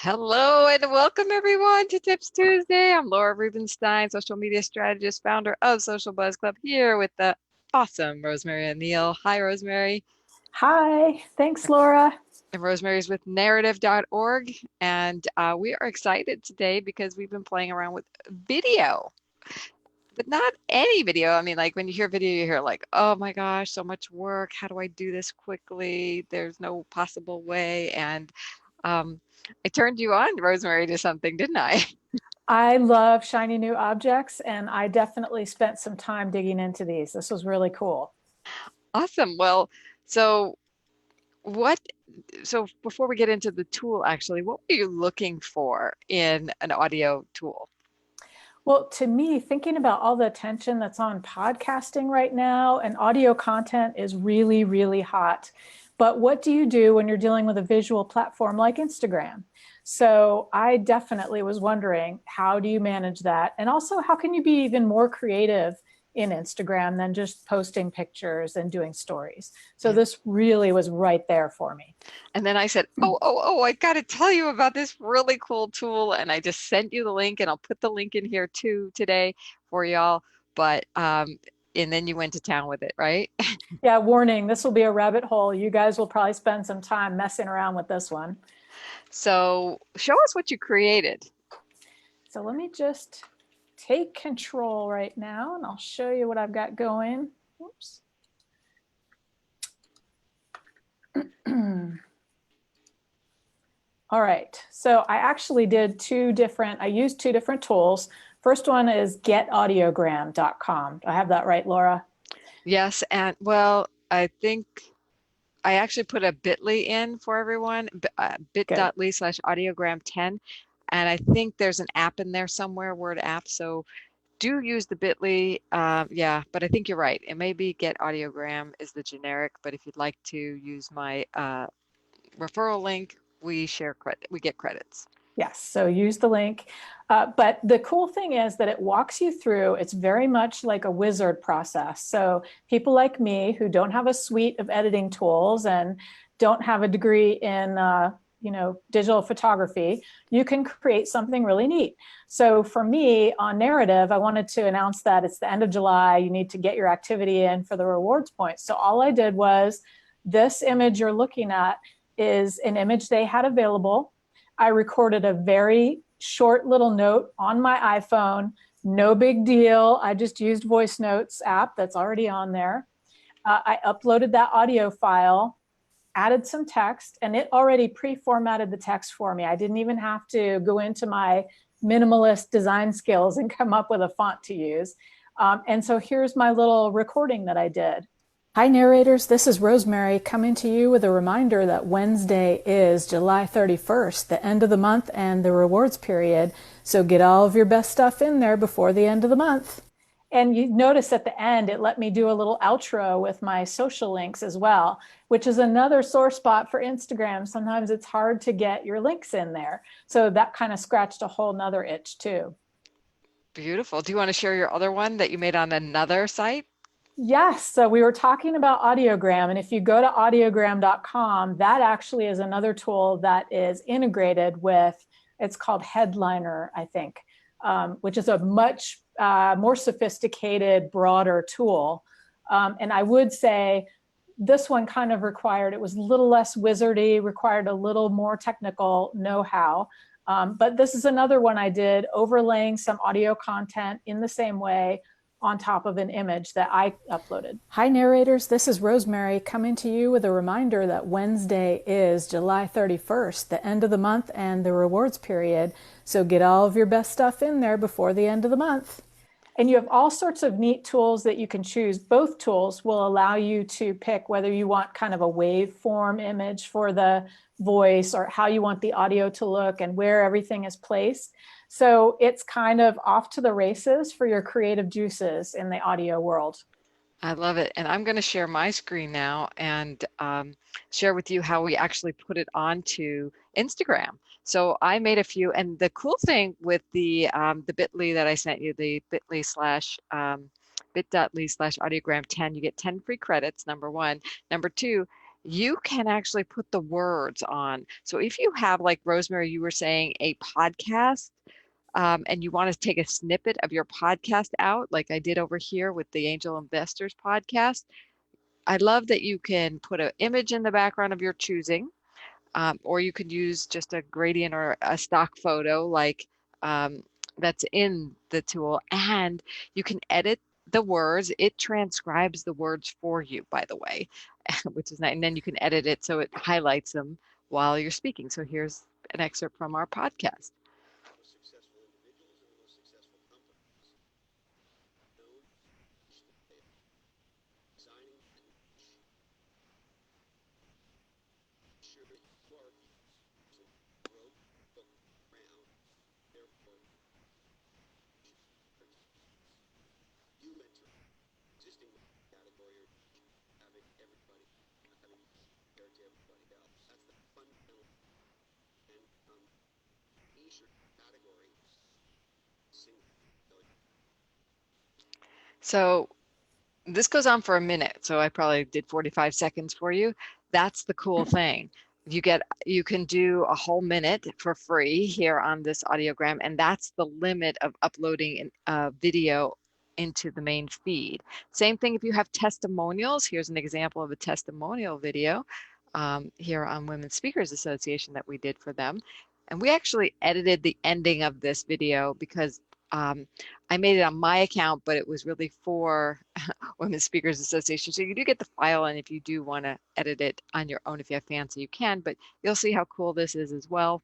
Hello and welcome everyone to Tips Tuesday. I'm Laura Rubenstein, social media strategist, founder of Social Buzz Club, here with the awesome Rosemary O'Neill. Hi, Rosemary. Hi, thanks, Laura. And Rosemary's with narrative.org. And we are excited today because we've been playing around with video, but not any video. I mean, like when you hear video, you hear like, oh my gosh, so much work. How do I do this quickly? There's no possible way. And um, I turned you on, Rosemary, to something, didn't I? I love shiny new objects, and I definitely spent some time digging into these. This was really cool. Awesome. Well, so what, so before we get into the tool, actually, what were you looking for in an audio tool? Well, to me, thinking about all the attention that's on podcasting right now, and audio content is really, really hot. But what do you do when you're dealing with a visual platform like Instagram? So I definitely was wondering, how do you manage that? And also, how can you be even more creative in Instagram than just posting pictures and doing stories? So Yeah. this really was right there for me. And then I said, oh, I got to tell you about this really cool tool. And I just sent you the link, and I'll put the link in here too today for y'all. But, and then you went to town with it, right? Yeah, warning, this will be a rabbit hole. You guys will probably spend some time messing around with this one. So show us what you created. So let me just take control right now and I'll show you what I've got going. Oops. All right, so I actually I used two different tools. First one is getaudiogram.com. Do I have that right, Laura? Yes. And well, I think I actually put a bit.ly in for everyone, Good. bit.ly/audiogram10. And I think there's an app in there somewhere, word app. So do use the bit.ly. Yeah, but I think you're right. It may be Get Audiogram is the generic, but if you'd like to use my referral link, we share credit. We get credits. Yes, so use the link. But the cool thing is that it walks you through, it's very much like a wizard process. So people like me who don't have a suite of editing tools and don't have a degree in digital photography, you can create something really neat. So for me on Narrative, I wanted to announce that it's the end of July. You need to get your activity in for the rewards points. So all I did was, this image you're looking at is an image they had available. I recorded a very short little note on my iPhone. No big deal. I just used Voice Notes app that's already on there. I uploaded that audio file, added some text, and it already pre-formatted the text for me. I didn't even have to go into my minimalist design skills and come up with a font to use. And so here's my little recording that I did. Hi, narrators. This is Rosemary coming to you with a reminder that Wednesday is July 31st, the end of the month and the rewards period. So get all of your best stuff in there before the end of the month. And you notice at the end, it let me do a little outro with my social links as well, which is another sore spot for Instagram. Sometimes it's hard to get your links in there. So that kind of scratched a whole nother itch too. Beautiful. Do you want to share your other one that you made on another site? Yes, so we were talking about Audiogram, and if you go to audiogram.com, that actually is another tool that is integrated with, it's called Headliner, I think, which is a much more sophisticated, broader tool. And I would say this one kind of required, it was a little less wizardy, required a little more technical know-how. But this is another one I did, overlaying some audio content in the same way on top of an image that I uploaded. Hi, narrators. This is Rosemary coming to you with a reminder that Wednesday is July 31st, the end of the month and the rewards period. So get all of your best stuff in there before the end of the month. And you have all sorts of neat tools that you can choose. Both tools will allow you to pick whether you want kind of a waveform image for the voice or how you want the audio to look and where everything is placed. So it's kind of off to the races for your creative juices in the audio world. I love it. And I'm going to share my screen now and share with you how we actually put it onto Instagram. So I made a few, and the cool thing with the bit.ly that I sent you, the bit.ly/audiogram10, you get 10 free credits, number one. Number two, you can actually put the words on. So if you have, like Rosemary, you were saying, a podcast, and you want to take a snippet of your podcast out, like I did over here with the Angel Investors podcast, I love that you can put an image in the background of your choosing, or you could use just a gradient or a stock photo like um, that's in the tool, and you can edit the words. It transcribes the words for you, by the way, which is nice. And then you can edit it so it highlights them while you're speaking. So here's an excerpt from our podcast. So this goes on for a minute, so I probably did 45 seconds for you. That's the cool thing. You can do a whole minute for free here on this audiogram, and that's the limit of uploading a video into the main feed. Same thing if you have testimonials. Here's an example of a testimonial video here on Women Speakers Association that we did for them. And we actually edited the ending of this video because I made it on my account, but it was really for Women Speakers Association. So you do get the file, and if you do want to edit it on your own, if you have fancy, you can, but you'll see how cool this is as well.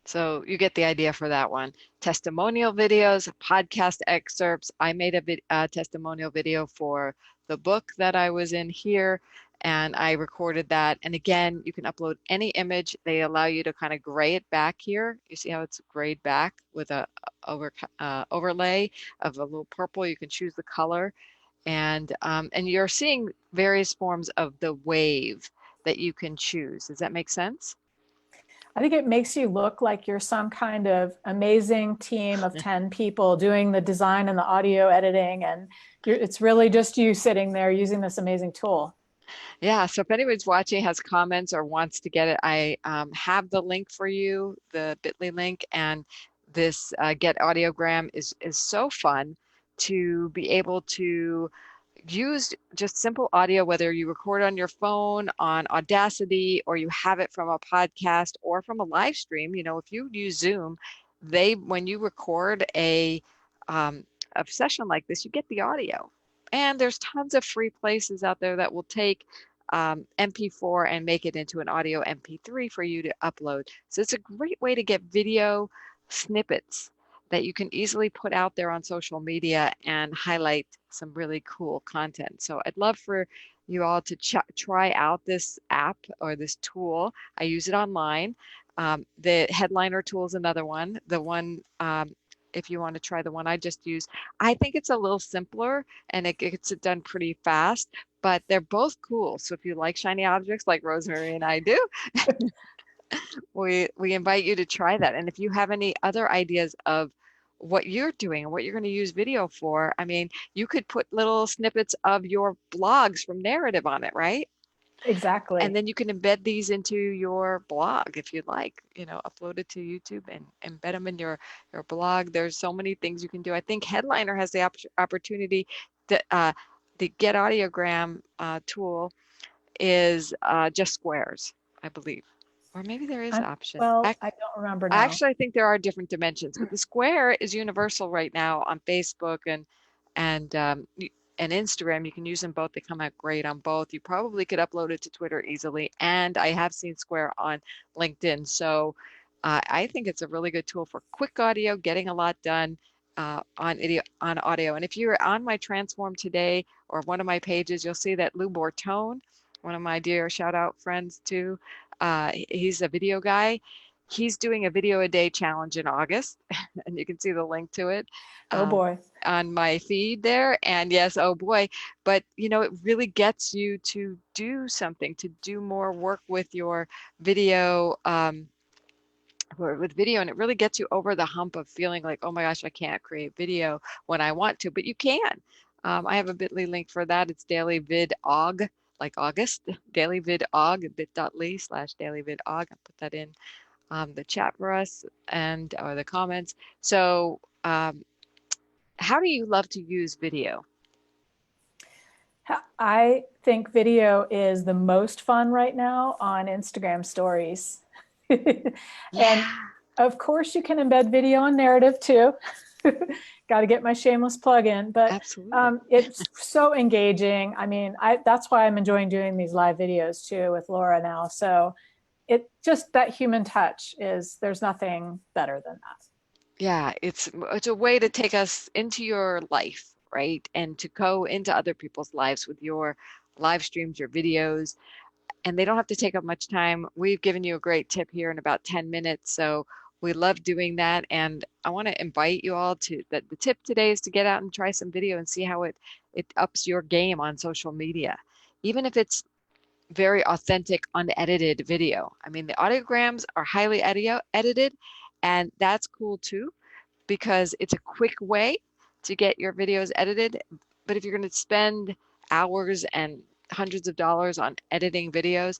So you get the idea for that one. Testimonial videos, podcast excerpts. I made a testimonial video for the book that I was in here, and I recorded that. And again, you can upload any image. They allow you to kind of gray it back here. You see how it's grayed back with a overlay of a little purple. You can choose the color, and you're seeing various forms of the wave that you can choose. Does that make sense? I think it makes you look like you're some kind of amazing team of 10 people doing the design and the audio editing. And it's really just you sitting there using this amazing tool. Yeah, so if anybody's watching, has comments or wants to get it, I have the link for you, the bit.ly link, and this Get Audiogram is so fun to be able to use just simple audio, whether you record on your phone, on Audacity, or you have it from a podcast or from a live stream. You know, if you use Zoom, when you record a session like this, you get the audio. And there's tons of free places out there that will take MP4 and make it into an audio MP3 for you to upload. So it's a great way to get video snippets that you can easily put out there on social media and highlight some really cool content. So I'd love for you all to try out this app or this tool. I use it online. The Headliner tool is another one. The one, if you want to try the one I just used, I think it's a little simpler and it gets it done pretty fast, but they're both cool. So if you like shiny objects like Rosemary and I do, we invite you to try that. And if you have any other ideas of what you're doing and what you're going to use video for, I mean, you could put little snippets of your blogs from Narrative on it, right? Exactly. And then you can embed these into your blog if you'd like, you know, upload it to YouTube and embed them in your blog. There's so many things you can do. I think Headliner has the opportunity to, the Get Audiogram tool is just squares, I believe. Or maybe there is an option. Well, I don't remember now. Actually, I think there are different dimensions, but the square is universal right now on Facebook and Instagram. You can use them both. They come out great on both. You probably could upload it to Twitter easily, and I have seen Square on LinkedIn. So I think it's a really good tool for quick audio, getting a lot done on audio. And if you're on my Transform Today or one of my pages, you'll see that Lou Bortone, one of my dear shout out friends too, he's a video guy. He's doing a video a day challenge in August, and you can see the link to it Oh um, boy. on my feed there. And yes, oh boy, but you know, it really gets you to do something, to do more work with your video. With video, and it really gets you over the hump of feeling like, oh my gosh, I can't create video when I want to, but you can. I have a bit.ly link for that. It's dailyvidog, like August, dailyvidog, bit.ly/dailyvidog. I'll put that in the chat for us and or the comments. So how do you love to use video? I think video is the most fun right now on Instagram stories. And Yeah, of course you can embed video on narrative too. Got to get my shameless plug in, but absolutely. it's so engaging. I mean, that's why I'm enjoying doing these live videos too with Laura now. So it just, that human touch is, there's nothing better than that. Yeah, it's a way to take us into your life, right? And to go into other people's lives with your live streams, your videos, and they don't have to take up much time. We've given you a great tip here in about 10 minutes, so we love doing that. And I want to invite you all to that. The tip today is to get out and try some video and see how it ups your game on social media, even if it's very authentic, unedited video. I mean, the audiograms are highly edited, and that's cool too because it's a quick way to get your videos edited. But if you're going to spend hours and hundreds of dollars on editing videos,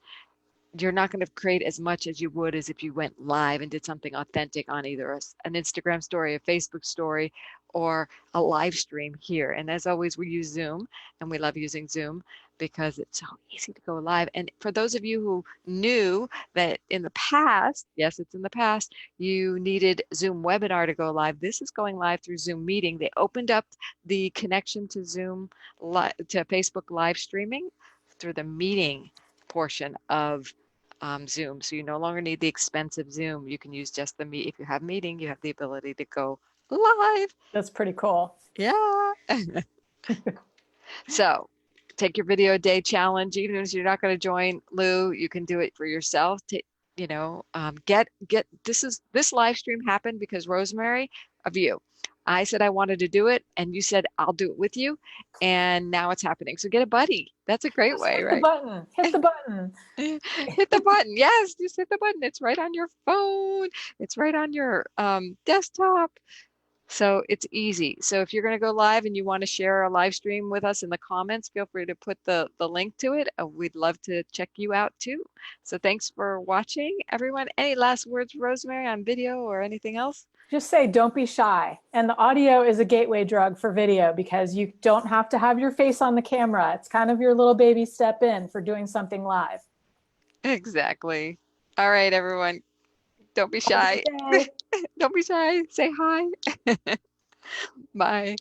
you're not going to create as much as you would as if you went live and did something authentic on either an Instagram story, a Facebook story, or a live stream here. And as always, we use Zoom, and we love using Zoom because it's so easy to go live. And for those of you who knew that in the past, yes, it's in the past, you needed Zoom webinar to go live, this is going live through Zoom meeting. They opened up the connection to Zoom, to Facebook live streaming through the meeting portion of Zoom. So you no longer need the expensive Zoom. You can use just the Meet. If you have meeting, you have the ability to go live. That's pretty cool. Yeah. So take your video a day challenge. Even if you're not going to join Lou, you can do it for yourself. You know, get this live stream happened because Rosemary of you. I said I wanted to do it, and you said I'll do it with you, and now it's happening. So get a buddy. That's a great Just way, hit the right? button, hit the button. Hit the button. Yes, just hit the button. It's right on your phone. It's right on your desktop. So it's easy. So if you're going to go live and you want to share a live stream with us in the comments, feel free to put the link to it. We'd love to check you out too. So thanks for watching, everyone. Any last words, Rosemary, on video or anything else? Just say, don't be shy. And the audio is a gateway drug for video because you don't have to have your face on the camera. It's kind of your little baby step in for doing something live. Exactly. All right, everyone. Don't be Have a shy. good day. Don't be shy. Say hi. Bye.